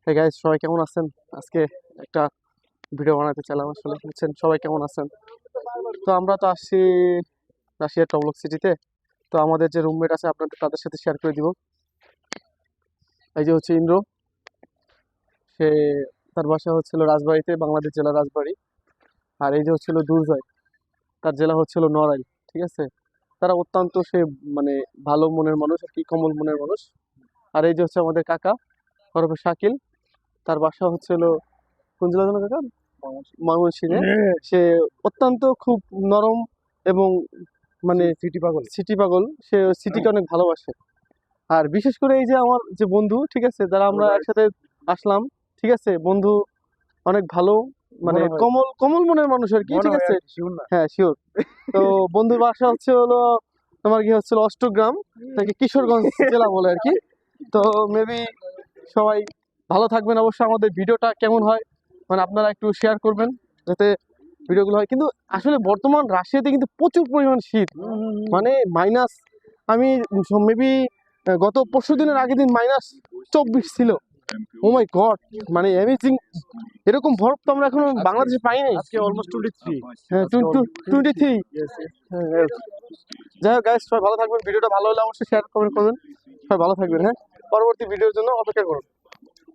হ্যাঁ গাইস, সবাই কেমন আছেন? আজকে একটা ভিডিও বানাতে চাইলাম। আসলে বুঝছেন সবাই কেমন আছেন। তো আমরা তো আসছি রাশিয়ার টবলক সিটিতে। তো আমাদের যে রুমমেট আছে আপনাদের তাদের সাথে শেয়ার করে দিব। এই যে হচ্ছে ইন্দ্র, সে তার বাসা হচ্ছিল রাজবাড়িতে, বাংলাদেশ জেলা রাজবাড়ি। আর এই যে হচ্ছিল দুর্জয়, তার জেলা হচ্ছিল নড়াইল। ঠিক আছে, তারা অত্যন্ত সে মানে ভালো মনের মানুষ আর কি, কমল মনের মানুষ। আর এই যে হচ্ছে আমাদের কাকা ওরফে শাকিল, তার বাসা হচ্ছিল কোন জেলা যেন কাকা? ময়মনসিংহে। সে অত্যন্ত খুব নরম এবং মানে সিটি পাগল, সে সিটিকে অনেক ভালোবাসে। আর বিশেষ করে এই যে আমার যে বন্ধু, ঠিক আছে, যারা আমরা একসাথে আসলাম, ঠিক আছে, বন্ধু অনেক ভালো, মানে কমল কমল মনের মানুষ আর কি, ঠিক আছে। হ্যাঁ শিওর। তো বন্ধুর বাসা হচ্ছে হলো তোমার কি হচ্ছিল অষ্টগ্রাম, তাকে কিশোরগঞ্জ জেলা বলে আর কি। তো মেবি সবাই ভালো থাকবেন। অবশ্যই আমাদের ভিডিওটা কেমন হয় মানে আপনারা একটু শেয়ার করবেন যাতে ভিডিওগুলো হয়। কিন্তু আসলে বর্তমান রাশিয়াতে কিন্তু প্রচুর পরিমাণ শীত, মানে মাইনাস, আমি মেবি গত পরশু দিনের আগের দিন -24 ছিল। ও মাই গড, মানে অ্যামেজিং। এরকম বরফ তো আমরা এখনো বাংলাদেশে পাই নাই। আজকে অলমোস্ট 23। হ্যাঁ 23। যাই হোক গাইস, সবাই ভালো থাকবেন। ভিডিওটা ভালো হলে অবশ্যই শেয়ার কমেন্ট করবেন। সবাই ভালো থাকবেন। হ্যাঁ, পরবর্তী ভিডিওর জন্য অপেক্ষা করুন।